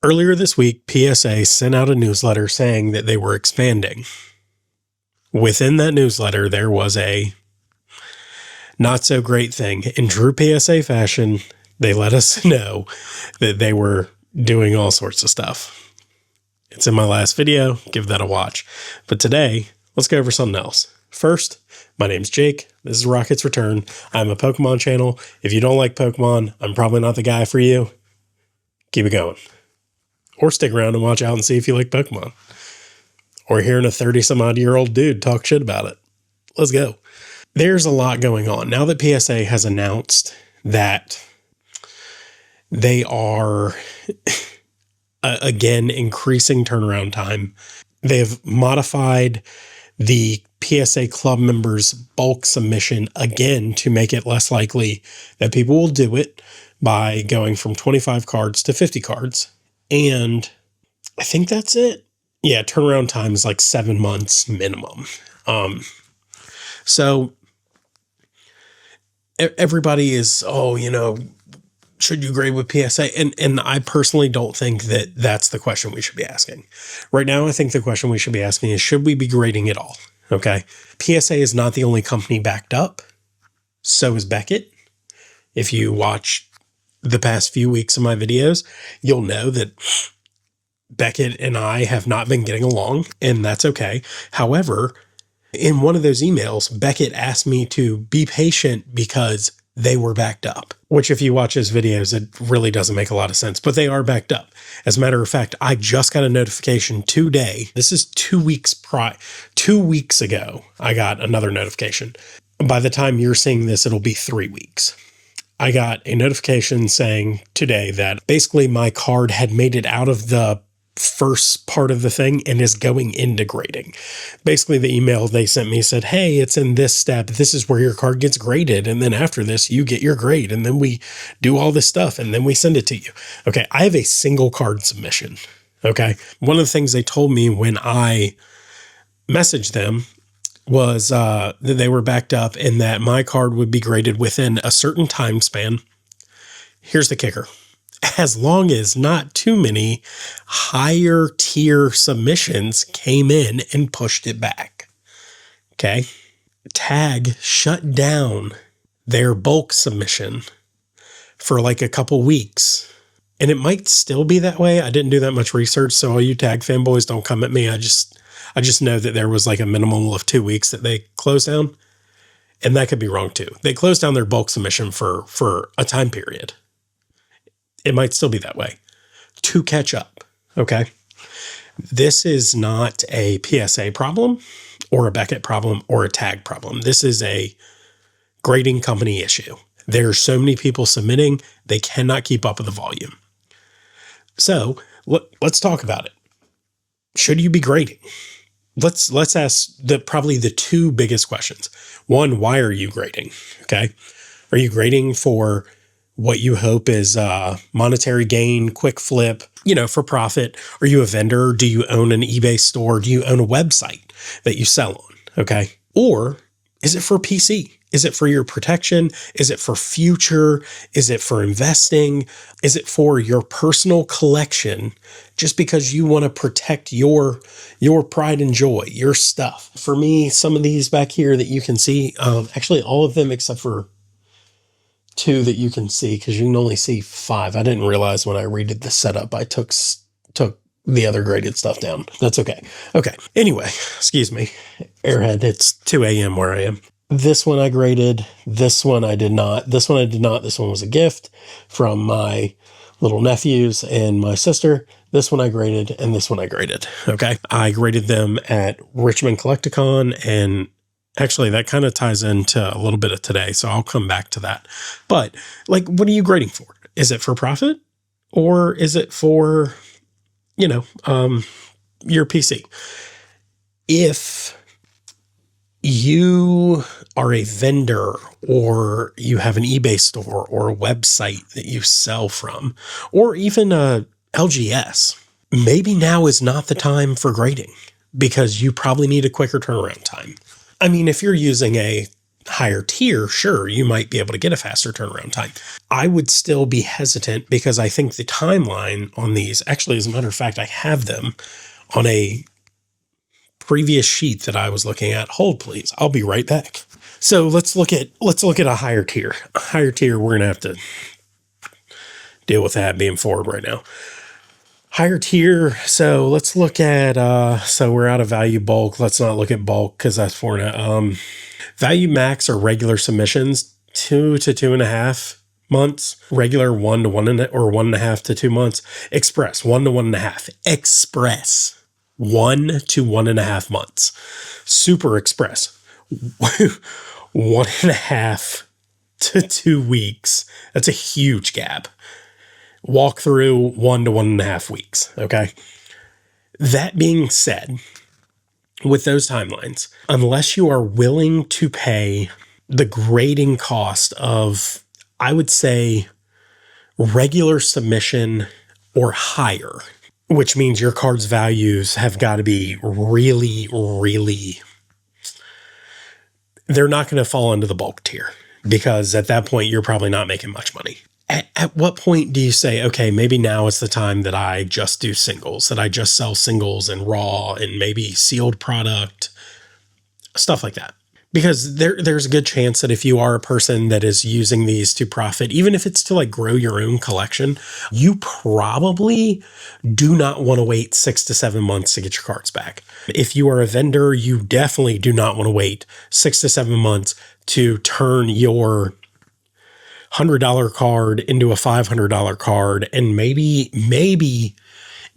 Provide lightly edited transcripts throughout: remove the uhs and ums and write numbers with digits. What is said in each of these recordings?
Earlier this week, PSA sent out a newsletter saying that they were expanding. Within that newsletter, there was a not so great thing. In true PSA fashion, they let us know that they were doing all sorts of stuff. It's in my last video. Give that a watch. But today, let's go over something else. First, my name's Jake. This is Rocket's Return. I'm a Pokemon channel. If you don't like Pokemon, I'm probably not the guy for you. Keep it going. Or stick around and watch out and see if you like Pokemon. Or hearing a 30-some-odd-year-old dude talk shit about it. Let's go. There's a lot going on. Now that PSA has announced that they are, again, increasing turnaround time, they have modified the PSA club members' bulk submission again to make it less likely that people will do it by going from 25 cards to 50 cards. And I think that's it. Yeah, turnaround time is like 7 months minimum. So everybody is, should you grade with PSA? And I personally don't think that that's the question we should be asking. Right now, I think the question we should be asking is, should we be grading at all? Okay. PSA is not the only company backed up. So is Beckett. If you watch the past few weeks of my videos, you'll know that Beckett and I have not been getting along, and that's okay. However, in one of those emails, Beckett asked me to be patient because they were backed up, which if you watch his videos, it really doesn't make a lot of sense, but they are backed up. As a matter of fact, I just got a notification today. This is 2 weeks 2 weeks ago, I got another notification. By the time you're seeing this, it'll be 3 weeks. I got a notification saying today that basically my card had made it out of the first part of the thing and is going into grading. Basically, the email they sent me said, hey, it's in this step. This is where your card gets graded. And then after this, you get your grade. And then we do all this stuff and then we send it to you. Okay, I have a single card submission. Okay, one of the things they told me when I messaged them was that they were backed up and that my card would be graded within a certain time span. Here's the kicker. As long as not too many higher tier submissions came in and pushed it back. Okay. Tag shut down their bulk submission for like a couple weeks. And it might still be that way. I didn't do that much research, so all you Tag fanboys, don't come at me. I just know that there was like a minimum of 2 weeks that they closed down. And that could be wrong too. They closed down their bulk submission for a time period. It might still be that way to catch up. Okay. This is not a PSA problem or a Beckett problem or a Tag problem. This is a grading company issue. There are so many people submitting, they cannot keep up with the volume. So let's talk about it. Should you be grading? Let's ask probably the two biggest questions. One, why are you grading? Okay. Are you grading for what you hope is monetary gain, quick flip, for profit? Are you a vendor? Do you own an eBay store? Do you own a website that you sell on? Okay. Or is it for PC? Is it for your protection? Is it for future? Is it for investing? Is it for your personal collection just because you want to protect your pride and joy, your stuff? For me, some of these back here that you can see, actually all of them except for 2 that you can see, because you can only see 5. I didn't realize when I redid the setup, I took the other graded stuff down. That's okay. Okay. Anyway, excuse me. Airhead, it's 2 a.m. where I am. This one I graded. This one I did not. This one I did not. This one was a gift from my little nephews and my sister. This one I graded, and this one I graded. Okay. I graded them at Richmond Collecticon, and actually, that kind of ties into a little bit of today, so I'll come back to that. But, what are you grading for? Is it for profit? Or is it for, your PC? If you are a vendor or you have an eBay store or a website that you sell from, or even a LGS, maybe now is not the time for grading because you probably need a quicker turnaround time. I mean, if you're using a higher tier, sure, you might be able to get a faster turnaround time. I would still be hesitant because I think the timeline on these, actually, as a matter of fact, I have them on a previous sheet that I was looking at. Hold, please. I'll be right back. So let's look at a higher tier. A higher tier, we're gonna have to deal with that being forward right now. Higher tier. So let's look at, so we're out of value bulk. Let's not look at bulk because that's for now. Value max or regular submissions, 2 to 2.5 months. Regular 1 to 1.5 to 2 months. Express 1 to 1.5. Express 1 to 1.5 months. Super express 1.5 to 2 weeks. That's a huge gap. Walk through 1 to 1.5 weeks. Okay. That being said, with those timelines, unless you are willing to pay the grading cost of, I would say, regular submission or higher, which means your card's values have got to be really, really, they're not going to fall into the bulk tier because at that point, you're probably not making much money. At what point do you say, okay, maybe now is the time that I just do singles, that I just sell singles and raw and maybe sealed product, stuff like that? Because there's a good chance that if you are a person that is using these to profit, even if it's to like grow your own collection, you probably do not want to wait 6 to 7 months to get your cards back. If you are a vendor, you definitely do not want to wait 6 to 7 months to turn your $100 card into a $500 card. And maybe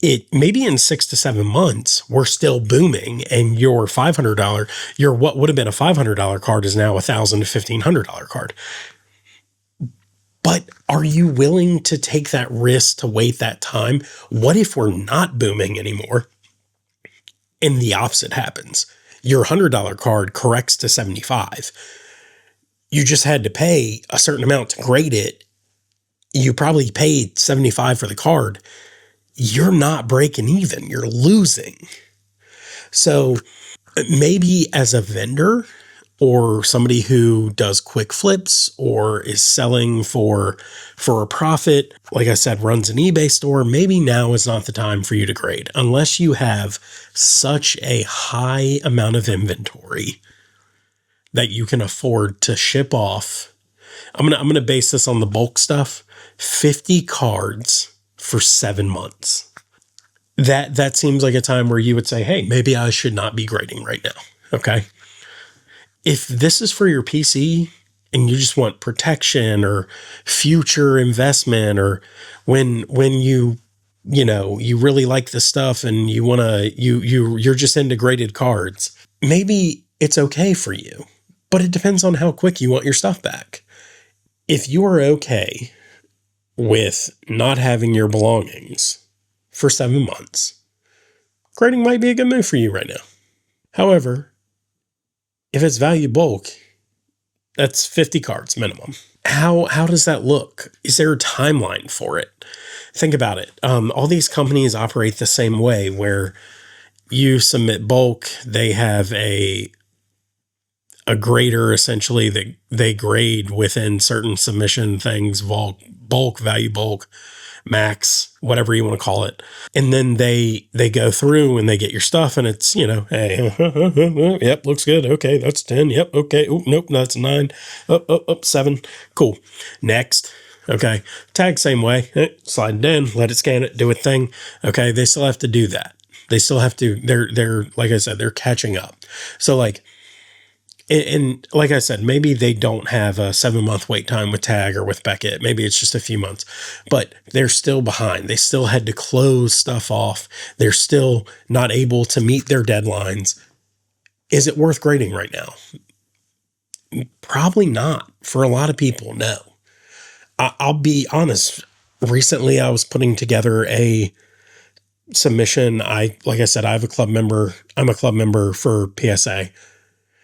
in 6 to 7 months, we're still booming and your what would have been a $500 card is now $1,000 to $1,500 card. But are you willing to take that risk to wait that time? What if we're not booming anymore and the opposite happens? Your $100 card corrects to 75. You just had to pay a certain amount to grade it. You probably paid 75 for the card. You're not breaking even. You're losing. So maybe as a vendor or somebody who does quick flips or is selling for a profit, like I said, runs an eBay store, maybe now is not the time for you to grade unless you have such a high amount of inventory that you can afford to ship off. I'm gonna base this on the bulk stuff. 50 cards for 7 months. That seems like a time where you would say, hey, maybe I should not be grading right now. Okay. If this is for your PC and you just want protection or future investment, or when you really like the stuff and you want to, you're just into graded cards, maybe it's okay for you. But it depends on how quick you want your stuff back. If you are okay with not having your belongings for 7 months, grading might be a good move for you right now. However, if it's value bulk, that's 50 cards minimum. How does that look? Is there a timeline for it? Think about it. All these companies operate the same way where you submit bulk, they have a grader essentially that they grade within certain submission things, bulk, value bulk, max, whatever you want to call it. And then they go through and they get your stuff and it's, hey, yep, looks good. Okay, that's 10. Yep, okay. Oh, nope, that's 9. Up, 7. Cool. Next. Okay. Tag same way. Slide it in, let it scan it, do a thing. Okay, they still have to do that. They still have to, they're like I said, they're catching up. So like, and like I said, maybe they don't have a 7-month wait time with Tag or with Beckett. Maybe it's just a few months, but they're still behind. They still had to close stuff off. They're still not able to meet their deadlines. Is it worth grading right now? Probably not. For a lot of people, no. I'll be honest. Recently, I was putting together a submission. Like I said, I'm a club member for PSA.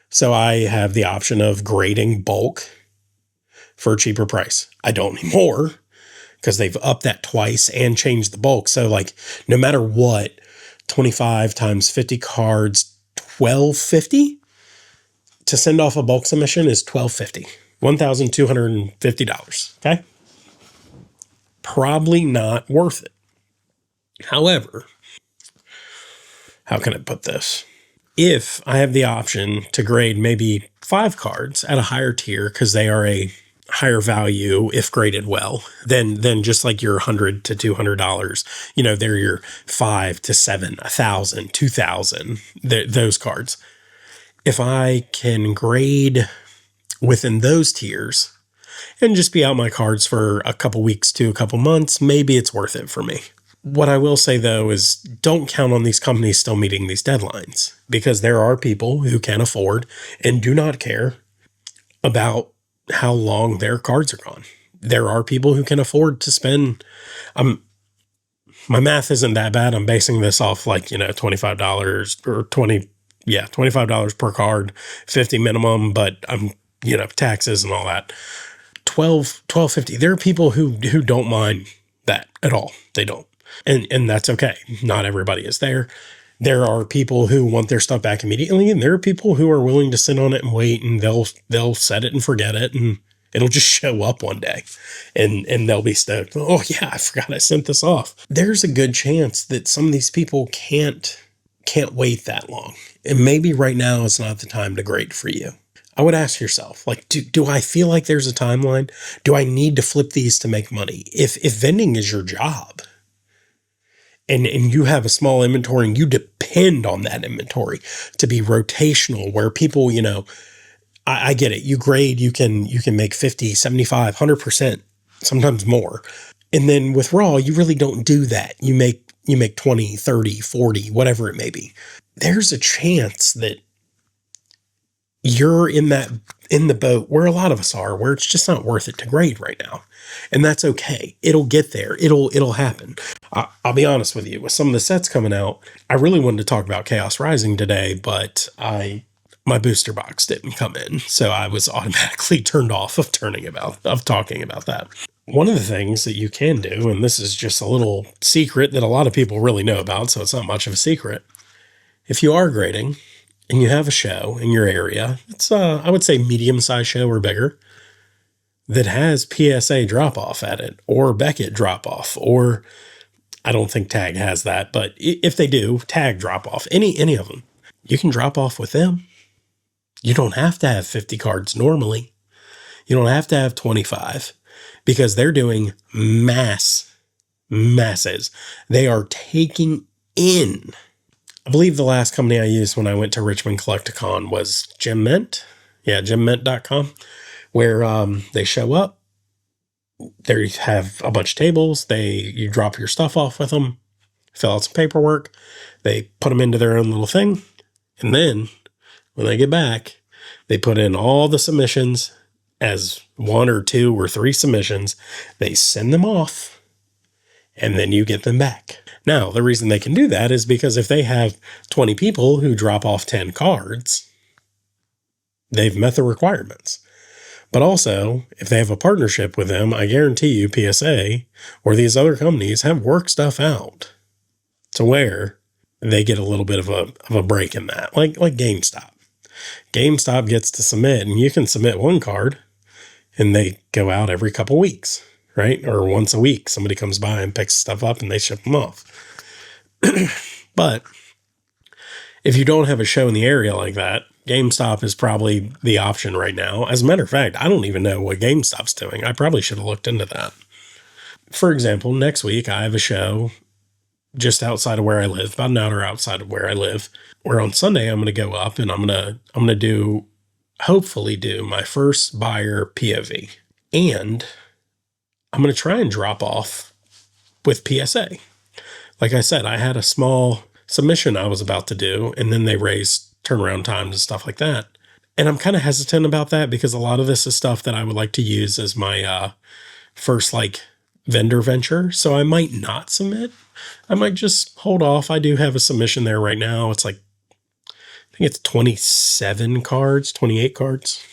So I have the option of grading bulk for a cheaper price. I don't anymore because they've upped that twice and changed the bulk. So like no matter what, 25 times 50 cards, $1,250 to send off a bulk submission is $1,250. $1,250. Okay. Probably not worth it. However, how can I put this? If I have the option to grade maybe 5 cards at a higher tier because they are a higher value if graded well, then just like your $100 to $200, they're your 5 to 7, 1,000, 2,000, those cards. If I can grade within those tiers and just be out my cards for a couple weeks to a couple months, maybe it's worth it for me. What I will say, though, is don't count on these companies still meeting these deadlines, because there are people who can afford and do not care about how long their cards are gone. There are people who can afford to spend, my math isn't that bad. I'm basing this off $25 or $25 per card, 50 minimum, but taxes and all that. $12.50. There are people who don't mind that at all. They don't. And that's okay. Not everybody is there. There are people who want their stuff back immediately, and there are people who are willing to sit on it and wait, and they'll set it and forget it, and it'll just show up one day, and they'll be stoked. Oh yeah, I forgot I sent this off. There's a good chance that some of these people can't wait that long, and maybe right now is not the time to grade for you. I would ask yourself, do I feel like there's a timeline? Do I need to flip these to make money? If vending is your job, and you have a small inventory and you depend on that inventory to be rotational, where people, I get it. You grade, you can make 50, 75, 100%, sometimes more. And then with raw, you really don't do that. You make 20, 30, 40, whatever it may be. There's a chance that you're in the boat where a lot of us are, where it's just not worth it to grade right now. And that's okay. It'll get there. It'll happen. I'll be honest with you. With some of the sets coming out, I really wanted to talk about Chaos Rising today, but my booster box didn't come in, so I was automatically turned off of talking about that. One of the things that you can do, and this is just a little secret that a lot of people really know about, so it's not much of a secret. If you are grading and you have a show in your area, it's I would say medium-sized show or bigger, that has PSA drop-off at it, or Beckett drop-off, or I don't think Tag has that, but if they do, Tag drop-off, any of them, you can drop off with them. You don't have to have 50 cards normally. You don't have to have 25, because they're doing masses. They are taking in. I believe the last company I used when I went to Richmond Collecticon was GemMint. Yeah, gemmint.com. Where they show up, they have a bunch of tables, you drop your stuff off with them, fill out some paperwork, they put them into their own little thing, and then when they get back, they put in all the submissions as 1 or 2 or 3 submissions, they send them off, and then you get them back. Now, the reason they can do that is because if they have 20 people who drop off 10 cards, they've met the requirements. But also, if they have a partnership with them, I guarantee you PSA or these other companies have worked stuff out to where they get a little bit of a break in that, like GameStop. GameStop gets to submit, and you can submit 1 card, and they go out every couple weeks, right? Or once a week, somebody comes by and picks stuff up, and they ship them off. But if you don't have a show in the area like that, GameStop is probably the option right now. As a matter of fact, I don't even know what GameStop's doing. I probably should have looked into that. For example, next week I have a show just outside of where I live, about an hour outside of where I live, where on Sunday I'm going to go up and I'm going to hopefully do my first buyer POV. And I'm going to try and drop off with PSA. Like I said, I had a small submission I was about to do, and then they raised turnaround times and stuff like that. And I'm kind of hesitant about that because a lot of this is stuff that I would like to use as my first vendor venture. So I might not submit. I might just hold off. I do have a submission there right now. It's I think it's 27 cards, 28 cards.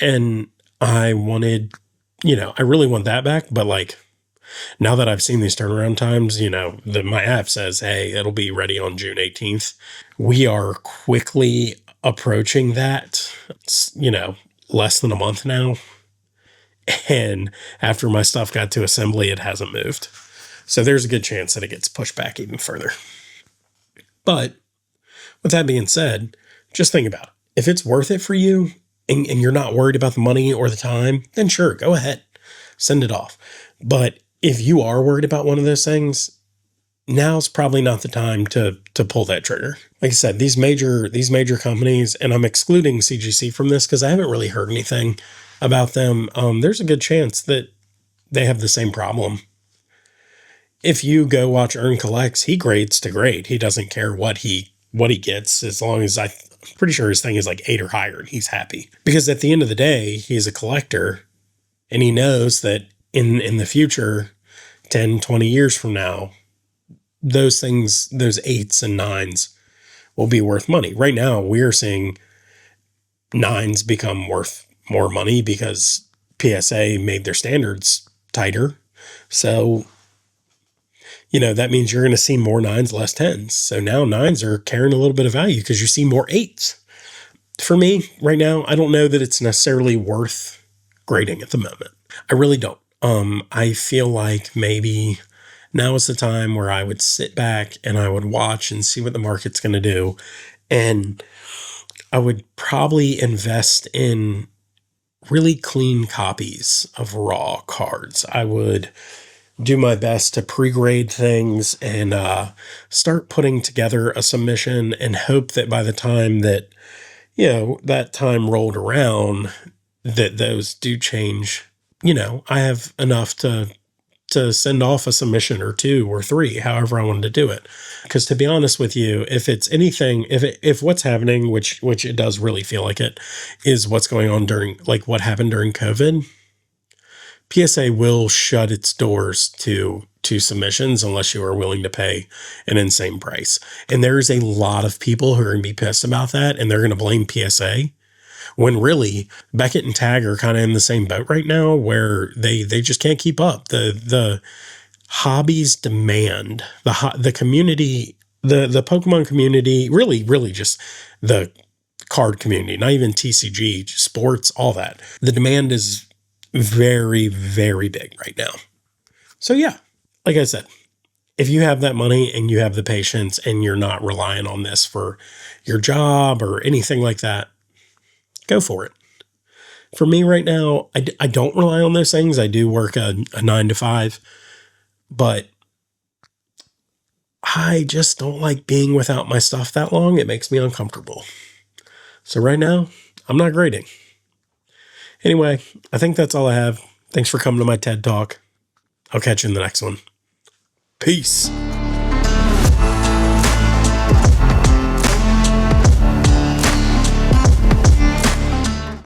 And I wanted, I really want that back. But now that I've seen these turnaround times, my app says, hey, it'll be ready on June 18th. We are quickly approaching that, less than a month now. And after my stuff got to assembly, it hasn't moved. So there's a good chance that it gets pushed back even further. But with that being said, just think about it. If it's worth it for you and you're not worried about the money or the time, then sure, go ahead, send it off. But if you are worried about one of those things, now's probably not the time to pull that trigger. Like I said, these major companies, and I'm excluding CGC from this because I haven't really heard anything about them. There's a good chance that they have the same problem. If you go watch Earn Collects, he grades to grade. He doesn't care what he gets, as long as I'm pretty sure his thing is like 8 or higher, and he's happy. Because at the end of the day, he's a collector, and he knows that in the future, 10, 20 years from now, those things, those 8s and 9s will be worth money. Right now, we're seeing 9s become worth more money because PSA made their standards tighter. So, that means you're going to see more 9s, less 10s. So now 9s are carrying a little bit of value because you see more 8s. For me, right now, I don't know that it's necessarily worth grading at the moment. I really don't. I feel like maybe now is the time where I would sit back and I would watch and see what the market's going to do. And I would probably invest in really clean copies of raw cards. I would do my best to pre-grade things and start putting together a submission and hope that by the time that, that time rolled around, that those do change. I have enough to send off a submission or 2 or 3, however I wanted to do it. Because to be honest with you, if it's anything, if what's happening, which it does really feel like it, is what's going on during, like what happened during COVID, PSA will shut its doors to submissions unless you are willing to pay an insane price. And there's a lot of people who are going to be pissed about that, and they're going to blame PSA. When really, Beckett and Tag are kind of in the same boat right now, where they just can't keep up. The hobbies demand, the community, the Pokemon community, really just the card community, not even TCG, sports, all that. The demand is very, very big right now. So yeah, like I said, if you have that money and you have the patience and you're not relying on this for your job or anything like that, go for it. For me right now, I don't rely on those things. I do work a 9 to 5, but I just don't like being without my stuff that long. It makes me uncomfortable. So right now, I'm not grading. Anyway, I think that's all I have. Thanks for coming to my TED Talk. I'll catch you in the next one. Peace.